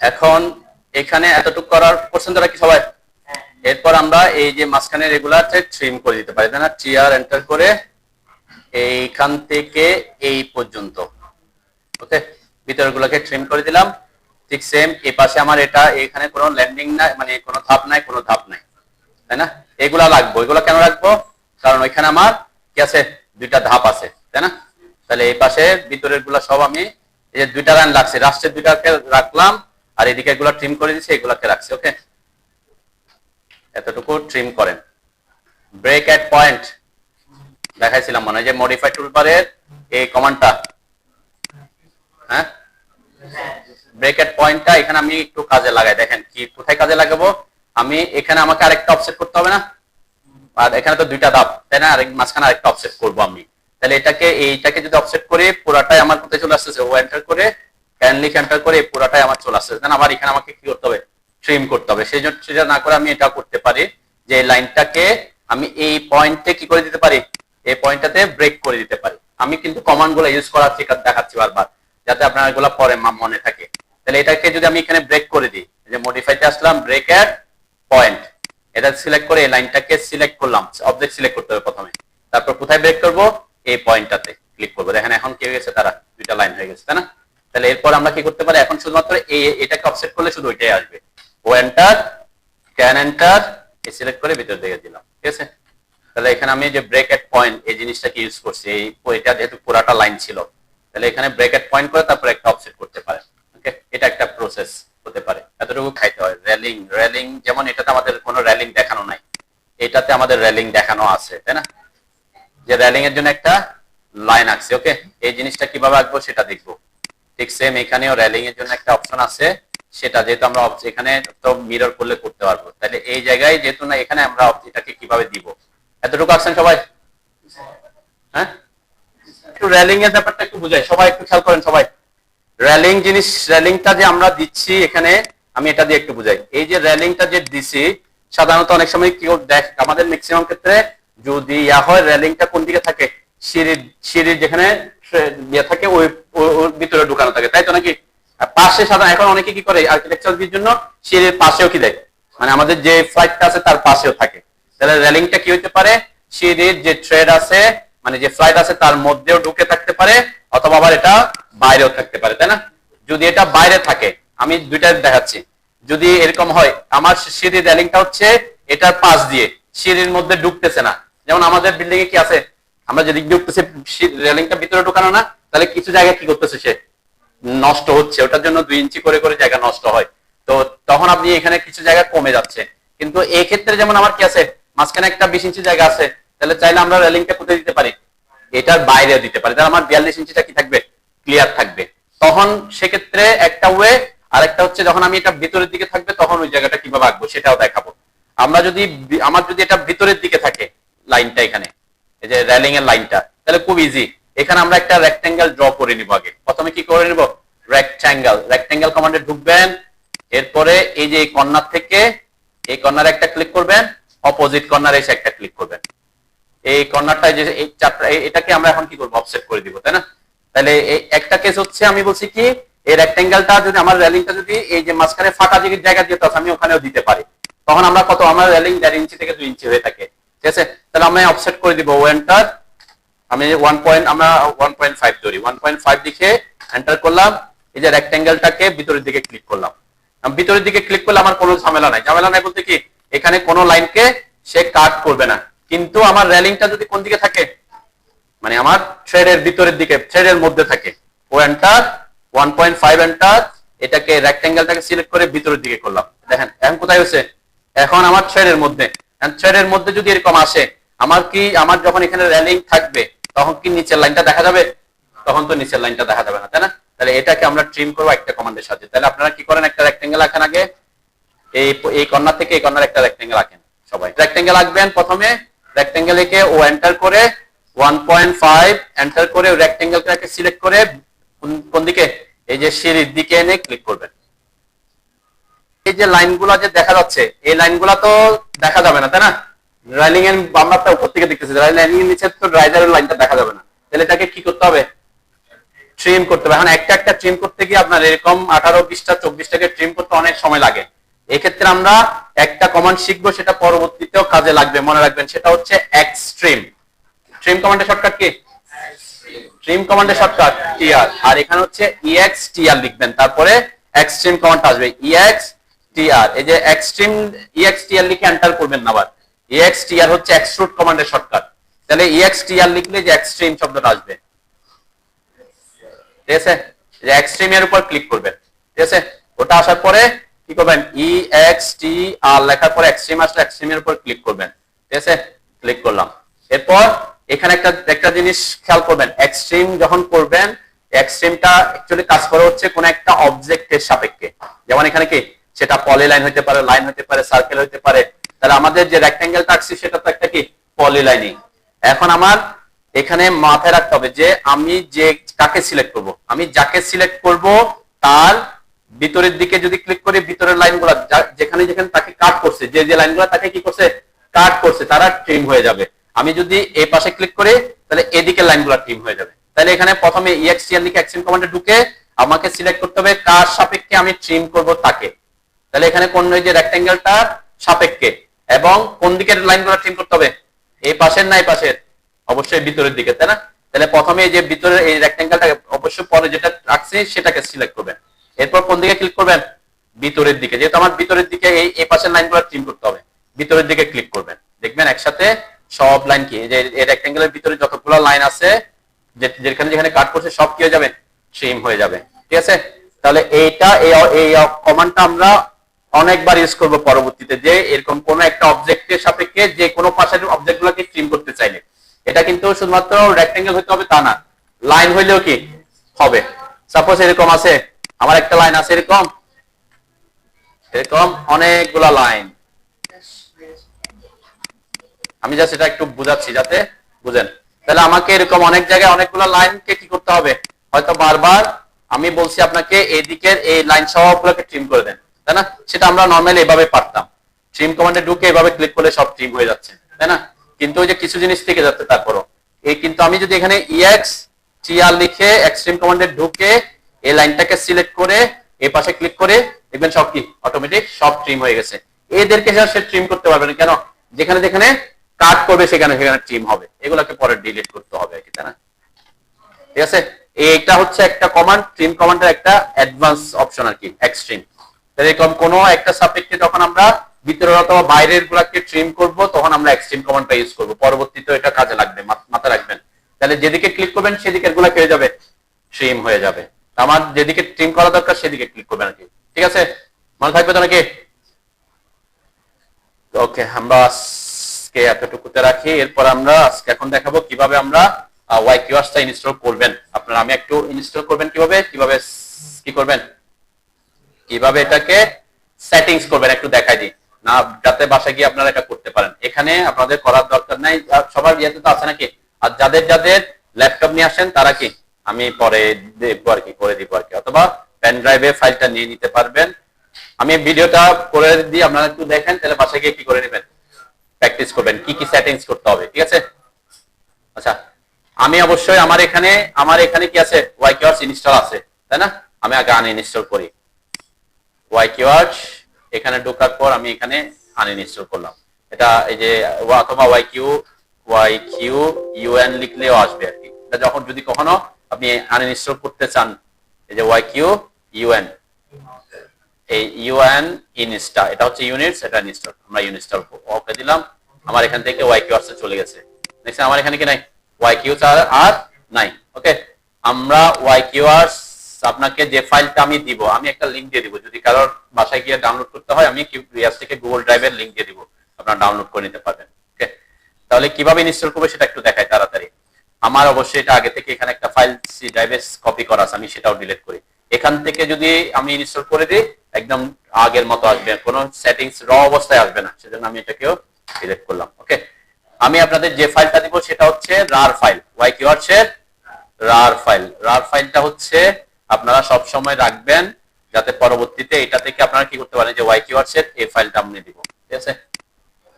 এখন এখানে এতটুকু করার করছেন তারা কি সবাই? এরপর আমরা এই যে মাঝখানে রেগুলারটা ট্রিম করে দিতে পারি, তাই না? টিআর এন্টার করে এইখান থেকে এই পর্যন্ত, ওকে, ভিতরগুলোকে ট্রিম করে দিলাম। ঠিক সেম এই পাশে আমার এটা এখানে কোনো ল্যান্ডিং নাই, মানে কোনো ধাপ নাই, কোনো ধাপ নাই, তাই না? এগুলা রাখবো। এগুলা কেন রাখবো? কারণ ওইখানে আমার কি আছে, দুইটা ধাপ আছে, তাই না? তাহলে এই পাশে ভিতরের গুলা সব আমি এই যে দুইটা লাইন রাখছি, রাষ্ট্রের দুইটাকে রাখলাম, আর এদিকে এগুলা ট্রিম করে দিচ্ছি, এগুলাকে রাখছি। ওকে, এতটুকু ট্রিম করেন। ব্রেক এট পয়েন্ট দেখাইছিলাম মনে হয়, যে মডিফাই টুলবারের এই কমান্ডটা, হ্যাঁ, ব্রেকেট পয়েন্টটা এখানে আমি একটু কাজে লাগাই। দেখেন কি কোথায় কাজে লাগাবো আমি, এখানে আমাকে আরেকটা অফসেট করতে হবে না? আর এখানে তো দুইটা ধাপ, তাই না? আরেক মাঝখানে আরেকটা অফসেট করবো আমি। তাহলে এইটাকে যদি অফসেট করি, পুরাটাই আমার কোথায় চলে আসতেছে, ও এন্টার করে ক্যানলিক এন্টার করে পুরাটাই আমার চলে আসতেছে। দেন আবার এখানে আমাকে কি করতে হবে, ট্রিম করতে হবে। সেই জন্য সেটা না করে আমি এটা করতে পারি যে লাইনটাকে আমি এই পয়েন্টে কি করে দিতে পারি, এই পয়েন্টটাতে ব্রেক করে দিতে পারি। আমি কিন্তু কমান্ড গুলো ইউজ করার ঠিক দেখাচ্ছি বারবার, যাতে আপনার এগুলো পরে মনে থাকে। তাহলে এটাকে যদি আমি এখানে ব্রেক করে দিই, যে মডিফাইতে আসলাম, ব্রেক এট পয়েন্ট, এটা সিলেক্ট করে এই লাইনটাকে সিলেক্ট করলাম, অবজেক্ট সিলেক্ট করতে হবে প্রথমে, তারপর কোথায় ব্রেক করব, এই পয়েন্টটাতে ক্লিক করবো। দেখেন এখন কি হয়ে গেছে, তারা দুইটা লাইন হয়ে গেছে, তাই না? তাহলে এরপর আমরা কি করতে পারি, এখন শুধুমাত্র এটাকে অফসেট করলে শুধু ওইটাই আসবে। ও এন্টার, ক্যান এন্টার, এই সিলেক্ট করে ভিতর দিকে দিলাম, ঠিক আছে? তাহলে এখানে আমি যে ব্রেক এট পয়েন্ট এই জিনিসটাকে ইউজ করছি, এটা যেহেতু পুরাটা লাইন ছিল, তাহলে এখানে ব্রেক এট পয়েন্ট করে তারপর একটা অফসেট করতে পারে। ওকে, এটা একটা প্রসেস হতে পারে, এতটুকু খাইতে হয়। রেলিং, রেলিং যেমন এটাতে আমাদের কোনো রেলিং দেখানো নাই, এটাতে আমাদের রেলিং দেখানো আছে, তাই না? যে রেলিং এর জন্য একটা লাইন আছে। ওকে, এই জিনিসটা কিভাবে আঁকবো সেটা দেখবো। ঠিক সেম এখানেও রেলিং এর জন্য একটা অপশন আছে, সেটা যেহেতু আমরা এখানে তো মিরর করলে করতে পারবো, তাহলে এই জায়গায় যেহেতু না, এখানে আমরা এটাকে কিভাবে দিব, এতটুকু আছেন সবাই? হ্যাঁ, একটু রেলিং এর ব্যাপারটা একটু বুঝাই, সবাই একটু খেয়াল করেন সবাই। রেলিং জিনিস, রেলিংটা যে আমরা দিচ্ছি এখানে, আমি এটা দিয়ে একটু বুঝাই। এই যে রেলিংটা যে দিছি, সাধারণত অনেক সময় কি দেখ, আমাদের ম্যাক্সিমাম ক্ষেত্রে যদি ইয়া হয়, রেলিংটা কোন দিকে থাকে, সিঁড়ির যেখানে ইয়ে থাকে ওই ওর ভিতরে ঢুকানো থাকে, তাই তো নাকি? পাশে সাধারণ এখন অনেকে কি করে আর্কিটেকচারের জন্য সিঁড়ির পাশেও কি দেয়, মানে আমাদের যে ফ্লাইটটা আছে তার পাশেও থাকে। তাহলে রেলিংটা কি হইতে পারে, সিঁড়ির যে থ্রেড আছে, মানে যে ফ্লাইট আছে তার মধ্যেও ঢুকে থাকতে পারে, অথবা আবার এটা বাইরেও থাকতে পারে, তাই না? যদি এটা বাইরে থাকে, আমি দুইটা দেখাচ্ছি। যদি এরকম হয়, আমার সিঁড়ির রেলিংটা হচ্ছে এটার পাশ দিয়ে, সিঁড়ির মধ্যে ঢুকতেছে না, যেমন আমাদের বিল্ডিং এ কি আছে, আমরা যেদিক ঢুকতেছে রেলিংটা ভিতরে ঢুকানো না, তাহলে কিছু জায়গায় কি করতেছে, সে নষ্ট হচ্ছে, ওটার জন্য 2 ইঞ্চি করে করে জায়গা নষ্ট হয়। তো তখন আপনি এখানে কিছু জায়গা কমে যাচ্ছে। কিন্তু এই ক্ষেত্রে যেমন আমার কি আছে, মাঝখানে একটা 20 ইঞ্চি জায়গা আছে, তাহলে চাইলে আমরা রেলিংটা কোথায় দিতে পারি, এটার বাইরে দিতে পারি, তাহলে আমার 42 ইঞ্চিটা কি থাকবে, ক্লিয়ার থাকবে। তখন সেক্ষেত্রে একটা ওয়ে, আর একটা হচ্ছে যখন আমি এটা ভিতরের দিকে থাকবে, তখন ওই জায়গাটা কিভাবে আঁকবো সেটাও দেখাবো। আমরা যদি আমার যদি এটা ভিতরের দিকে থাকে লাইনটা, এখানে এই যে রেলিং এর লাইনটা, তাহলে খুব ইজি। এখানে আমরা একটা রেক্টেঙ্গেল ড্র করে নিব। আগে প্রথমে কি করে নিব, রেক্টেঙ্গেল, রেক্টেঙ্গেল কমান্ডে ঢুকবেন, এরপরে এই যে কর্নার থেকে এই কর্নারে একটা ক্লিক করবেন, অপোজিট কর্নারে এসে একটা ক্লিক করবেন। এই কর্নারটা যে এই চারটা, এটাকে আমরা এখন কি করব, অফসেট করে দিব, তাই না? তাহলে এই একটা কেস হচ্ছে, আমি বলছি কি, এই রেক্টেঙ্গেলটা যদি আমার রেলিংটা যদি এই যে মাঝখানে ফাঁকা জায়গা দিয়ে আমি ওখানেও দিতে পারি, তখন আমরা কত, আমার রেলিং 1.5 ইঞ্চি থেকে 2 ইঞ্চি হয়ে থাকে, ঠিক আছে? তাহলে আমি অফসেট করে দিব, এন্টার, আমি 1 আমরা 1.5 ধরি, 1.5 লিখে এন্টার করলাম। এই যে রেক্টেঙ্গেলটাকে ভিতরের দিকে ক্লিক করলাম, ভিতরের দিকে ক্লিক করলে আমার কোনো ঝামেলা নাই। ঝামেলা নাই বলতে কি, এখানে কোনো লাইনকে সে কাট করবে না, কিন্তু আমার রেলিংটা যদি কোন দিকে থাকে, মানে আমার থ্রেডের ভিতরের দিকে, থ্রেডের মধ্যে থাকে, ও এন্টার, 1.5 এন্টার, এটাকে রেক্টেঙ্গেলটাকে সিলেক্ট করে ভিতরের দিকে করলাম। দেখেন এখন কোথায় হয়েছে, এখন আমার থ্রেডের মধ্যে। থ্রেডের মধ্যে যদি এরকম আসে, আমার কি, আমার যখন এখানে রেলিং থাকবে, তখন কি নিচের লাইনটা দেখা যাবে? তখন তো নিচের লাইনটা দেখা যাবে না, তাই না? তাহলে এটাকে আমরা ট্রিম করবো একটা কমান্ডের সাথে। তাহলে আপনারা কি করেন, একটা রেক্টেঙ্গেল আঁকেন আগে, এই কর্নার থেকে এই কর্নার একটা রেক্টেঙ্গেল আঁকেন। সবাই রেক্টেঙ্গেল আঁকবেন, প্রথমে রেক্টেঙ্গেল এঁকে ও এন্টার করে 1.5 এন্টার করে রেক্টেঙ্গেলটাকে সিলেক্ট করে কোন দিকে, এই যে সিঁড়ির দিকে এনে ক্লিক করবেন। এই যে লাইনগুলো যে দেখা যাচ্ছে, এই লাইনগুলো তো দেখা যাবে না, তাই না? রেলিং এর আমরা তো উপর থেকে দেখতেছি, রেলিং এর নিচে তো রাইজারের লাইনটা দেখা যাবে না। তাহলে এটাকে কি করতে হবে, ট্রিম করতে হবে। এখন একটা একটা ট্রিম করতে গিয়ে আপনার এরকম 18 20টা 24টাকে ট্রিম করতে অনেক সময় লাগে। এক্ষেত্রে আমরা একটা কমান্ড শিখবো, সেটা পরবর্তীতেও কাজে লাগবে, মনে রাখবেন। সেটা হচ্ছে এক্সট্রিম। ট্রিম কমান্ডের শর্টকাট কি? ট্রিম কমান্ডের শর্টকাট টিআর। আর এখানে হচ্ছে EXTR লিখবেন, তারপরে এক্সট্রিম কমান্ড আসবে EXTR। এই যে এক্সট্রিম EXTR লিখে এন্টার করবেন না, আবার EXTR হচ্ছে এক্সট্রুড কমান্ডের শর্টকাট। তাহলে EXTR লিখলে যে এক্সট্রিম শব্দটা আসবে, ঠিক আছে? যে এক্সট্রিম এর উপর ক্লিক করবেন, ঠিক আছে? ওটা আসার পরে কি করবেন, EXTR লেখার পরে এক্সট্রিম আসলে এক্সট্রিম এর উপর ক্লিক করবেন, ঠিক আছে? ক্লিক করলাম। এরপর এখানে একটা জিনিস খেয়াল করবেন, এক্সট্রিম যখন করবেন, এক্সট্রিমটা অ্যাকচুয়ালি কাজ করে হচ্ছে কোন একটা অবজেক্টের সাপেক্ষে। যেমন এখানে কি, সেটা পলিলাইন হতে পারে, লাইন হতে পারে, সার্কেল হতে পারে। তাহলে আমাদের যে রেক্টেঙ্গেলটা আঁকছি সেটা তো একটা কি, পলিলাইনিং। এখন আমার এখানে মাথায় রাখতে হবে যে আমি যে কাকে সিলেক্ট করব, আমি যাকে সিলেক্ট করব তার ভিতরের দিকে যদি ক্লিক করি, ভিতরের লাইনগুলো যেখানে যেখানে তাকে কাট করছে, যে যে লাইনগুলো তাকে কি করছে, কাট করছে, তারা ট্রিম হয়ে যাবে। আমি যদি এই পাশে ক্লিক করি, তাহলে এদিকে লাইনগুলো ট্রিম হয়ে যাবে। তাহলে এখানে প্রথমে EXTR লিখে এক্সট্রিম কমান্ডে ঢুকে আমাকে সিলেক্ট করতে হবে কার সাপেক্ষে আমি ট্রিম করব তাকে। তাহলে এখানে কোন যে রেক্টেঙ্গেলটা সাপেক্ষে, এবং কোন দিকের লাইনগুলো ট্রিম করতে হবে, এই পাশের না এই পাশের, অবশ্যই ভিতরের দিকে, তাই না? তাহলে প্রথমে এই যে ভিতরের এই রেক্টেঙ্গেলটাকে অবশ্যই পরে যেটা রাখছি সেটাকে সিলেক্ট করবেন। এরপর কোন দিকে ক্লিক করবেন, ভিতরের দিকে। যেহেতু আমার ভিতরের দিকে এই পাশের লাইনগুলো ট্রিম করতে হবে, ভিতরের দিকে ক্লিক করবেন। দেখবেন একসাথে সব লাইন কি, যে এই রেক্টেঙ্গেলের ভিতরে যতগুলো লাইন আছে, যেখানে যেখানে কাট করছে সব কি হয়ে যাবে, ট্রিম হয়ে যাবে, ঠিক আছে? তাহলে এইটা এই কমান্ডটা আমরা অনেকবার ইউজ করব পরবর্তীতে, যে এরকম কোন একটা অবজেক্টের সাপেক্ষে যে কোনো পাশের অবজেক্টগুলোকে ট্রিম করতে চাইলে। এটা কিন্তু শুধুমাত্র রেক্টেঙ্গেল হতে হবে তা না, লাইন হইলেও কি হবে। সাপোজ এরকম আছে, আমার একটা লাইন আছে এরকম এরকম অনেকগুলা লাইন, আমি জাস্ট এটা একটু বুঝাচ্ছি যাতে বুঝেন। তাহলে আমাকে এরকম অনেক জায়গায় অনেকগুলো লাইনকে কি করতে হবে, হয়তো বারবার আমি বলছি আপনাকে এদিকের এই লাইন সবগুলোকে ট্রিম করে দেন, তাই না? সেটা আমরা নর্মালি এভাবে পারতাম, ট্রিম কমান্ডে ঢুকে এভাবে ক্লিক করলে সব ট্রিম হয়ে যাচ্ছে, তাই না? কিন্তু ওই যে কিছু জিনিস থেকে যাচ্ছে তারপরও কিন্তু আমি যদি এখানে EXTR লিখে এক্সট্রিম কমান্ডে ঢুকে এই লাইনটাকে সিলেক্ট করে এই পাশে ক্লিক করে দেখবেন সব কি অটোমেটিক সব ট্রিম হয়ে গেছে। এদেরকে সে ট্রিম করতে পারবে না, কেন? যেখানে যেখানে কাট করবে সেখানে সেখানে ট্রিম হবে, এগুলোকে পরে ডিলিট করতে হবে, তাই না? ঠিক আছে, এইটা হচ্ছে একটা কমান্ড, ট্রিম কমান্ডের একটা অ্যাডভান্স অপশন আর কি, এক্সট্রিম। তাহলে এরকম কোন একটা সাবজেক্টে যখন আমরা ভিতরের অথবা বাইরের গুলাকে ট্রিম করব, তখন আমরা এক্সট্রিম কমান্ডটা ইউজ করব, পরবর্তীতে এটা কাজে লাগবে, মাথায় রাখবেন। তাহলে যেদিকে ক্লিক করবেন সেদিকের গুলা হয়ে যাবে, ট্রিম হয়ে যাবে। আমার যেদিকে ট্রিম করা দরকার সেদিকে ক্লিক করবেন আর কি, ঠিক আছে? মনে থাকবে তো নাকি? ওকে, আমরা আজকে এতটুকুতে রাখি। এরপর আমরা আজকে এখন দেখাবো কিভাবে আমরা ওয়াইকিউআরসটা ইনস্টল করবেন। আপনারা আমি একটু ইনস্টল করবেন কিভাবে কিভাবে কি করবেন, কিভাবে এটাকে সেটিংস করবেন একটু দেখাই দিই না, যাতে বাসায় গিয়ে আপনারা এটা করতে পারেন। এখানে আপনাদের করার দরকার নাই, সবার ইয়েতে তো আছে নাকি? আর যাদের যাদের ল্যাপটপ নিয়ে আসেন তারা কি আমি পরে দেখবো আর কি, করে দিব আর কি, অথবা পেন ড্রাইভে ফাইলটা নিয়ে নিতে পারবেন। আমি ভিডিওটা করে দিই, আপনারা একটু দেখেন, তাহলে বাসায় গিয়ে কি করে নেবেন, প্র্যাকটিস করবেন কি কি সেটিংস করতে হবে, ঠিক আছে? আচ্ছা, আমি অবশ্যই আমার এখানে কি আছে, ওয়াইকিউআরস ইনস্টল আছে, তাই না? আমি আগে আনইনস্টল করি ওয়াইকিউআরস। এখানে ঢোকার পর আমি এখানে আনইনস্টল করলাম এটা, এই যে অথবা YQUN লিখলেও আসবে আর কি। এটা যখন যদি কখনো আপনি আনইনস্টল করতে চান, এই যে YQUN, এই UN ইনস্টল, এটা হচ্ছে ইউনিটস, এটা ইনস্টল, আমরা ইনস্টল ওকে দিলাম, আমার এখান থেকে ওয়াইকিউআরস চলে গেছে। নেক্সট আমার এখানে কি নাই, ওয়াইকিউআরস আর নাই। ওকে, আমরা ওয়াইকিউআরস আপনাকে যে ফাইলটা আমি দিব, আমি একটা লিংক দিয়ে দিব, যদি কারোর বাসায় গিয়ে ডাউনলোড করতে হয় আমি থেকে গুগল ড্রাইভের লিংক দিয়ে দিব, আপনারা ডাউনলোড করে নিতে পারবেন। ওকে, তাহলে কিভাবে ইনস্টল করবে সেটা একটু দেখাই তাড়াতাড়ি। আমার অবশ্যই এটা আগে থেকে এখানে একটা ফাইল সি ড্রাইভে কপি করা আছে, আমি সেটাও ডিলিট করি। এখান থেকে যদি আমি ইনস্টল করে দিই একদম আগের মতো আসবে, কোনো সেটিংস র অবস্থায় আসবে না, সেজন্য আমি এটাকেও ডিলিট করলাম। ওকে, আমি আপনাদের যে ফাইলটা দিব সেটা হচ্ছে রার ফাইল, ওয়াইকিউআরস এর রার ফাইল। রার ফাইলটা হচ্ছে আপনারা সব সময় রাখবেন, যাতে পরবর্তীতে এটা থেকে আপনারা কি করতে পারেন, যে ওয়াইকিউআরস এর এই ফাইলটা আমি দিব, ঠিক আছে?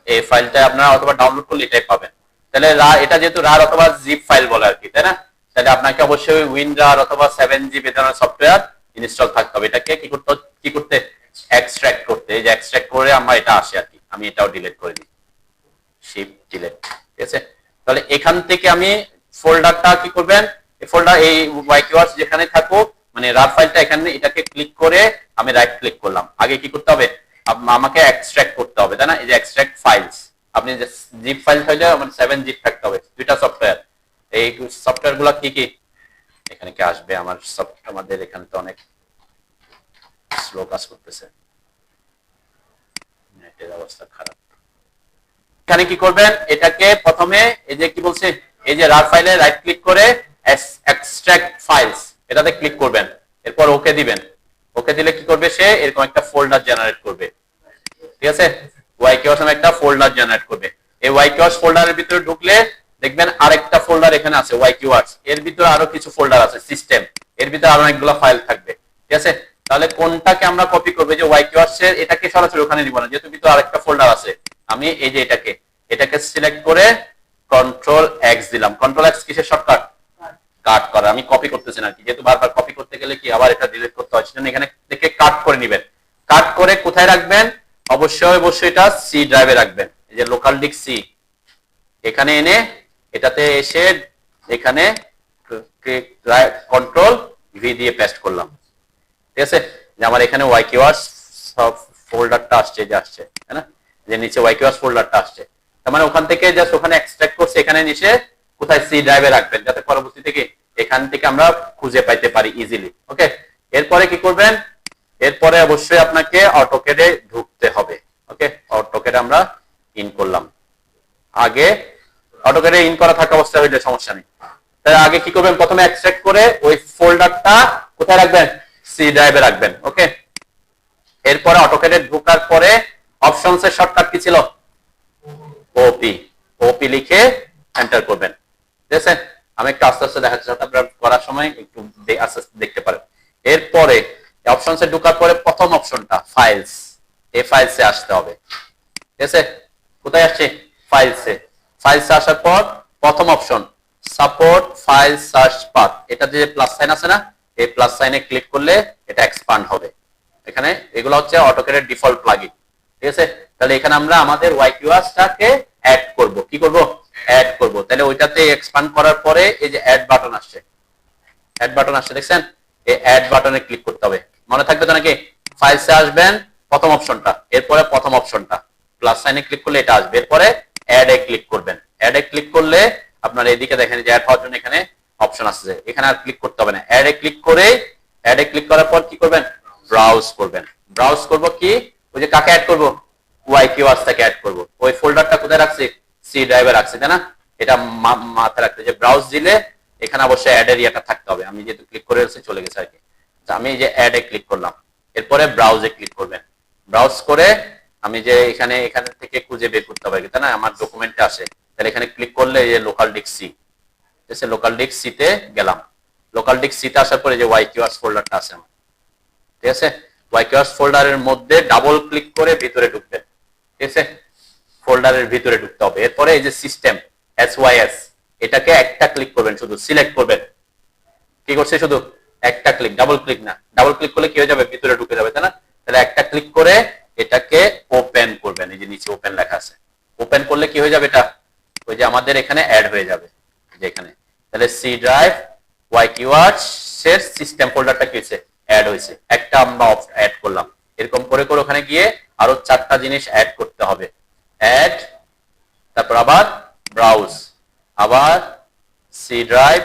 এই ফাইলটা আপনারা অথবা ডাউনলোড করলে এটাই পাবেন। তাহলে এটা যেহেতু রার অথবা জিপ ফাইল বলে আর কি, তাই না? তাহলে আপনাকে অবশ্যই উইনরার অথবা 7G বেতানোর সফটওয়্যার ইনস্টল থাকতে হবে। এটাকে কি করতে এক্সট্রাক্ট করতে, এই যে এক্সট্রাক্ট করে আমরা এটা আসে আর কি। আমি এটাও ডিলিট করে দিই, শিফট ডিলিট, ঠিক আছে। তাহলে এখান থেকে আমি ফোল্ডারটা কি করবেন, এই ফোল্ডার এই ওয়াইকিওয়ার্ডস যেখানে থাকুক, মানে রার ফাইলটা এখানে, এটাকে ক্লিক করে আমি রাইট ক্লিক করলাম। আগে কি করতে হবে, আমাকে এক্সট্রাক্ট করতে হবে, তাই না? এই যে এক্সট্রাক্ট ফাইলস, আপনি যে জিপ ফাইল হইলে মানে 7 জিপ থাকতে হবে, দুইটা সফটওয়্যার। এই সফটওয়্যার গুলা কি কি এখানে কি আসবে, আমার সফটওয়্যার আমাদের এখানে তো অনেক স্লো কাজ করতেছে, নেটের অবস্থা খারাপ। এখানে কি করবেন, এটাকে প্রথমে এই যে কি বলছে, এই যে রার ফাইলে রাইট ক্লিক করে এক্সট্রাক্ট ফাইলস এটাতে ক্লিক করবেন, এরপর ওকে দিবেন। ওকে দিলে কি করবে, সে এরকম একটা ফোল্ডার জেনারেট করবে, ঠিক আছে। ওয়াইকিওয়ার্স নামে একটা ফোল্ডার জেনারেট করবে। এই ওয়াইকিওয়ার্স ফোল্ডারের ভিতরে ঢুকলে দেখবেন আরেকটা ফোল্ডার এখানে আছে ওয়াইকিওয়ার্স, এর ভিতরে আরো কিছু ফোল্ডার আছে সিস্টেম, এর ভিতরে আরো অনেকগুলো ফাইল থাকবে, ঠিক আছে। তাহলে কোনটাকে আমরা কপি করব, যে ওয়াইকিওয়ার্স এর এটাকে সরাসরি ওখানে দিব না, যেহেতু ভিতরে আরেকটা ফোল্ডার আছে। আমি এই যে এটাকে সিলেক্ট করে কন্ট্রোল এক্স দিলাম। কন্ট্রোল এক্স কিসের শর্টকাট, কাট করা। আমি কপি করতেছি না কি, যেহেতু বারবার কপি করতে গেলে কি আবার এটা ডিলিট করতে হয়, সেজন্য এখানে থেকে কাট করে নেবেন। কাট করে কোথায় রাখবেন, অবশ্যই এটা সি ড্রাইভে রাখবেন। এই যে লোকাল ডিস্ক সি, এখানে এনে এটাতে এসে এখানে কন্ট্রোল ভি দিয়ে পেস্ট করলাম, ঠিক আছে। যে আমার এখানে ওয়াইকিওয়ার্স সব ফোল্ডারটা আসছে, যে আসছে, তাই না, যে নিচে ওয়াইকিওয়ার্স ফোল্ডারটা আসছে। তার মানে ওখান থেকে জাস্ট ওখানে এক্সট্রাক্ট করছে, এখানে নিচে কোথায় সি ড্রাইভে রাখবেন, যাতে পরবর্তী থেকে এখান থেকে আমরা খুঁজে পাইতে পারি ইজিলি। ওকে, এরপরে কি করবেন, এরপরে অবশ্যই আপনাকে অটোক্যাডে ঢুকতে হবে। ওকে, অটোক্যাডে আমরা ইন করলাম। আগে অটোক্যাডে ইন করা থাকা অবস্থায় হইলে সমস্যা নেই। তার আগে কি করবেন, প্রথমে এক্সট্রাক্ট করে ওই ফোল্ডারটা কোথায় রাখবেন, সি ড্রাইভে রাখবেন। ওকে, এরপরে অটোক্যাডে ঢোকার পরে অপশনস এর শর্টকাট কি ছিল, ওপি। ওপি লিখে এন্টার করবেন, ঠিক আছে। আমি একটু আস্তে আস্তে দেখাচ্ছি, আপনারা করার সময় একটু আস্তে আস্তে দেখতে পারেন। এরপরে অপশনস এ ঢোকার পরে প্রথম অপশনটা ফাইলস, এই ফাইলসে আসতে হবে, ঠিক আছে। কোথায় আসছে, ফাইলসে। ফাইলসে আসার পর প্রথম option support file search path, এটা যে প্লাস সাইন আছে না, এই প্লাস সাইনে ক্লিক করলে এটা এক্সপান্ড হবে। এখানে এগুলো হচ্ছে অটোক্যাডের ডিফল্ট প্লাগইন, ঠিক আছে। তাহলে এখানে আমরা আমাদের ওয়াইকিওয়ার্সটাকে অ্যাড করব, কি করব, অ্যাড করব। তাহলে ওইটাতে এক্সপান্ড করার পরে এই যে অ্যাড বাটন আসছে, অ্যাড বাটন আসছে দেখছেন, এই অ্যাড বাটনে ক্লিক করতে হবে। মনে থাকবে তো নাকি, ফাইলসে আসবেন প্রথম অপশনটা, এরপরে প্রথম অপশনটা প্লাস সাইনে ক্লিক করলে এটা আসবে, এরপরে অ্যাড এ ক্লিক করবেন। অ্যাড এ ক্লিক করলে আপনার এদিকে দেখেন যে অ্যাড হওয়ার জন্য এখানে অপশন আসছে, এখানে আর ক্লিক করতে হবে না। অ্যাড এ ক্লিক করে, অ্যাড এ ক্লিক করার পর কি করবেন, ব্রাউজ করবেন। ব্রাউজ করব কি, ওই যে কাকে অ্যাড করব, ওয়াইকিওয়ার্সটাকে অ্যাড করব। ওই ফোল্ডারটা কোথায় রাখছি, সি ড্রাইভে রাখছি, তাই না। এটা মাথায় রাখতে, যে ব্রাউজ দিলে এখানে অবশ্যই অ্যাড এরিয়াটা থাকতে হবে। আমি যেহেতু ক্লিক করে এসে চলে গেছে আর কি। আমি এই যে অ্যাড এ ক্লিক করলাম, এরপরে ব্রাউজে ক্লিক করবেন। ব্রাউজ করে আমি যে এখানে থেকে খুঁজে বের করতে হবে, তাই না, আমার ডকুমেন্টে আসে। তাহলে এখানে ক্লিক করলে এই যে লোকাল ডিস্ক সি, এসে লোকাল ডিস্ক সিতে গেলাম। লোকাল ডিস্ক সিতে আসার পরে যে ওয়াইকিওয়ার্স ফোল্ডারটা আছে আমার, ঠিক আছে। ওয়াইকিওয়ার্স ফোল্ডারের মধ্যে ডাবল ক্লিক করে ভিতরে ঢুকবেন, ঠিক আছে। ফোল্ডারের ভিতরে ঢুকতে হবে। এরপরে এই যে সিস্টেম এসওয়াইএস, এটাকে একটা ক্লিক করবেন, শুধু সিলেক্ট করবেন। কি করছে, শুধু একটা ক্লিক, ডাবল ক্লিক না। ডাবল ক্লিক করলে কি হয়ে যাবে, ভিতরে ঢুকে যাবে, তাই না। তাহলে একটা ক্লিক করে এটাকে ওপেন করবেন। এই যে নিচে ওপেন লেখা আছে, ওপেন করলে কি হয়ে যাবে, এটা ওই যে আমাদের এখানে অ্যাড হয়ে যাবে, যে এখানে। তাহলে সি ড্রাইভ ওয়াইকিওয়ার্স এর সিস্টেম ফোল্ডারটা কি হয়েছে, অ্যাড হয়েছে। একটা আমরা অ্যাড করলাম। এরকম করে করে ওখানে গিয়ে আরো 4টা জিনিস অ্যাড করতে হবে। অ্যাড, তারপর আবার ব্রাউজ, আবার সি ড্রাইভ,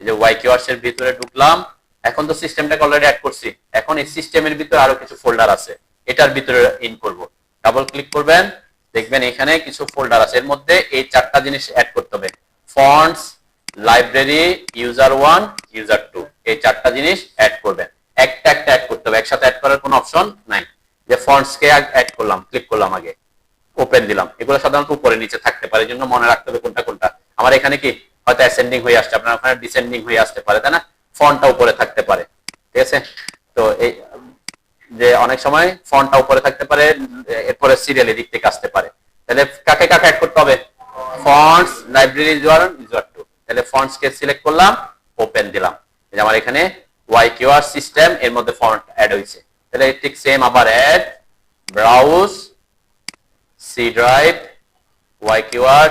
এই যে ওয়াইকিওয়ার্স এর ভিতরে ঢুকলাম। এখন তো সিস্টেমটাকে অলরেডি অ্যাড করছি, এখন এই সিস্টেমের ভিতরে আরো কিছু ফোল্ডার আছে, এটার ভিতরে ইন করব। ডাবল ক্লিক করবেন, দেখবেন এখানে কিছু ফোল্ডার আছে, এর মধ্যে এই 4টা জিনিস অ্যাড করতে হবে। ফন্টস, লাইব্রেরি, ইউজার 1, ইউজার 2, এই 4টা জিনিস অ্যাড করবেন। একটা একটা অ্যাড করতে হবে, একসাথে অ্যাড করার কোনো অপশন নাই। যে ফন্টস কে অ্যাড করলাম, ক্লিক করলাম, আগে ওপেন দিলাম। এগুলো সাধারণত উপরে নিচে থাকতে পারে, জন্য মনে রাখতে হবে কোনটা কোনটা। আমার এখানে কি হয়তো অ্যাসেন্ডিং হয়ে আসছে, আপনার ওখানে ডিসেন্ডিং হয়ে আসতে পারে, তাই না। ফন্টটা উপরে থাকতে পারে, ঠিক আছে। তো এই যে অনেক সময় ফন্টটা উপরে থাকতে পারে, এরপরে সিরিয়াল এদিক থেকে আসতে পারে। তাহলে কাকে কাকে অ্যাড করতে হবে, ফন্টস, লাইব্রেরি, ইউজার 1, ইউজার 2, তাহলে ফন্টস কে সিলেক্ট করলাম, ওপেন দিলাম। এই যে আমার এখানে ওয়াইকিউআর সিস্টেম এর মধ্যে ফন্ট অ্যাড হয়েছে। তাহলে ঠিক সেম আবার add, browse, C drive, YQR,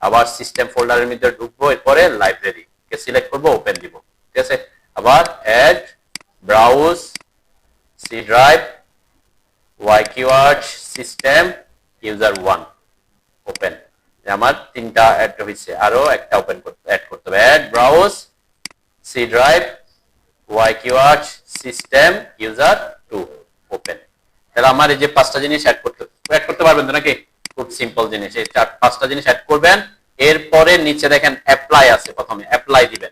আবার সিস্টেম ফোল্ডারের মধ্যে ঢুকবো, এরপরে লাইব্রেরি কে সিলেক্ট করব, ওপেন দিব। ঠিক আছে, আবার add, browse, C drive, YQR, system, user 1, open. আমার তিনটা অ্যাড হয়েছে, আরো একটা ওপেন করতে অ্যাড করতে হবে। Add, browse, C drive, YQR, system, user 2, open. তাহলে আমার এই যে পাঁচটা জিনিস অ্যাড করতে পারবেন তো নাকি? খুব সিম্পল জিনিস, এই পাঁচটা জিনিস অ্যাড করবেন। এরপরে নিচে দেখেন অ্যাপ্লাই আছে, প্রথমে অ্যাপ্লাই দিবেন।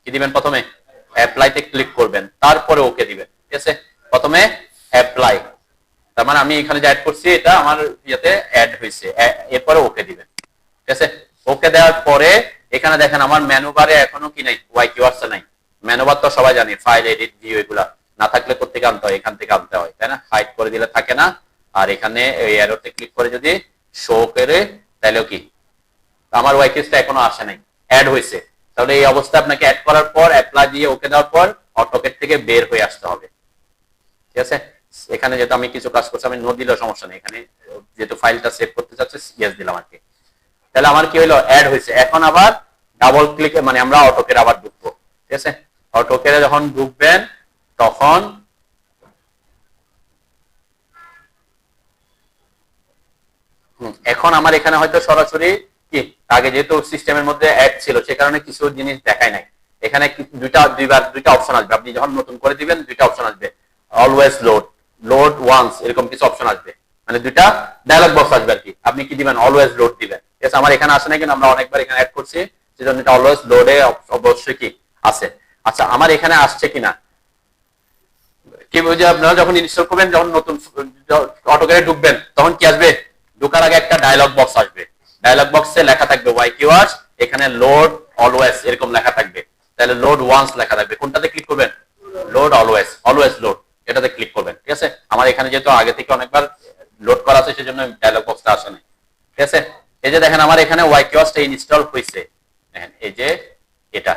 কি দিবেন? প্রথমে অ্যাপ্লাইতে ক্লিক করবেন, তারপরে ওকে দিবেন। ঠিক আছে, প্রথমে অ্যাপ্লাই, তার মানে আমি এখানে যে অ্যাড করছি এটা আমার ইয়েতে অ্যাড হয়েছে, এরপরে ওকে দিবেন। ঠিক আছে, ওকে দেওয়ার পরে এখানে দেখেন আমার মেনু বারে এখনো কি নাই, ওয়াইকিউআরস নাই। মেনু বার তো সবাই জানি, ফাইল, এডিট, ভিউ, এগুলা না থাকলে কোত্থেকে আনতে হয়? এখান থেকে আনতে হয়, তাই না? হাইড করে দিলে থাকে না। আর এখানে এই অ্যারোতে ক্লিক করে যদি শো করে, তাহলেও কি আমার ওয়াইকিউআরসটা এখনো আসে নাই, অ্যাড হয়েছে। তাহলে এই অবস্থায় আপনাকে অ্যাড করার পর অ্যাপ্লাই দিয়ে ওকে দেওয়ার পর অটোকেট থেকে বের হয়ে আসতে হবে। ঠিক আছে, এখানে যেহেতু আমি কিছু কাজ করছি, আমি নো দিলেও সমস্যা নেই, এখানে যেহেতু ফাইলটা সেভ করতে চাচ্ছে ইয়েস দিলাম আর কি। তাহলে আমার কি হলো? অ্যাড হয়েছে। এখন আবার ডাবল ক্লিক, মানে আমরা অটোকের আবার ঢুকবো। ঠিক আছে, অটোকেরে যখন ঢুকবেন তখন এখন আমার এখানে হয়তো সরাসরি কি, আগে যেহেতু সিস্টেমের মধ্যে অ্যাড ছিল সে কারণে কিছু জিনিস দেখায় নাই। এখানে দুইটা অপশন আসবে, আপনি যখন নতুন করে দিবেন দুইটা অপশন আসবে, অলওয়েজ লোড, লোড ওয়ান্স, এরকম কিছু অপশন আসবে, মানে দুইটা ডায়লগ বক্স আসবে আর কি। আপনি কি দিবেন? অলওয়েজ লোড দিবেন। ঠিক আমার এখানে আসে না, কিন্তু আমরা অনেকবার এখানে অ্যাড করছি, সেজন্য এটা অলওয়েজ লোডে অবশ্যই কি আছে। আচ্ছা, আমার এখানে আসছে কিনা কি বুঝে, আপনারা যখন ইনস্টল করবেন, যখন নতুন অটোকেটে ঢুকবেন তখন কি আসবে? ঢোকার আগে একটা ডায়লগ বক্স আসবে, ডায়লগ বক্সে লেখা থাকবে ওয়াইকিউআরস, এখানে লোড অলওয়েজ এরকম লেখা থাকবে। তাহলে লোড ওয়ান্স লেখা থাকবে, কোনটাতে ক্লিক করবেন? লোড অলওয়েজ, অলওয়েজ লোড, এটাতে ক্লিক করবেন। ঠিক আছে, আমার এখানে যেহেতু আগে থেকে অনেকবার লোড করা আছে সেজন্য ডায়লগ বক্সটা আসে না। ঠিক আছে, এই যে দেখেন আমার এখানে ওয়াইকিউআরসটা ইনস্টল হয়েছে, দেখেন এই যে এটা।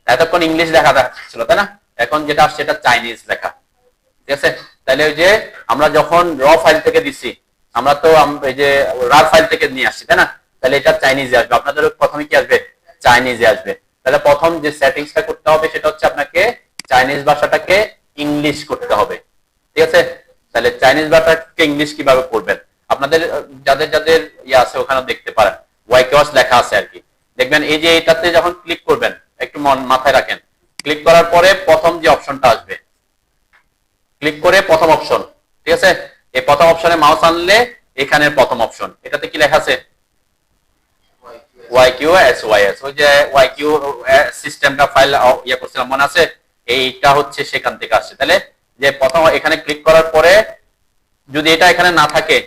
এতক্ষণ ইংলিশ লেখা ছিল তাই না, এখন যেটা আসছে এটা চাইনিজ লেখা। ঠিক আছে, তাহলে ওই যে আমরা যখন র ফাইল থেকে দিছি, আমরা তো এই যে রার ফাইল থেকে নিয়ে আসছি তাই না, তাহলে এটা চাইনিজে আসবে। আপনাদের প্রথমে কি আসবে? চাইনিজে আসবে। তাহলে প্রথম যে সেটিংসটা করতে হবে সেটা হচ্ছে আপনাকে চাইনিজ ভাষাটাকে ইংলিশ করতে হবে। ঠিক আছে, তাহলে চাইনিজ ভাষাটাকে ইংলিশ কিভাবে করবেন? আপনাদের যাদের যাদের ইয়ে আছে ওখানে দেখতে পারেন, ওয়াইকিউআরস লেখা আছে আর কি। দেখবেন এই যে এটাতে যখন ক্লিক করবেন, একটু মাথায় রাখেন, ক্লিক করার পরে প্রথম যে অপশনটা আসবে, ক্লিক করে প্রথম অপশন। ঠিক আছে, এই প্রথম অপশনে মাউস আনলে এখানের প্রথম অপশন, এটাতে কি লেখা আছে? ওয়াইকিউএসওয়াইএস, ওই যে ওয়াইকিউ সিস্টেমটা ফাইল ইয়ে করছিলাম মনে আছে, এইটা হচ্ছে সেখান থেকে আসছে। তাহলে যে প্রথম এখানে ক্লিক করার পরে যদি এটা এখানে না থাকে,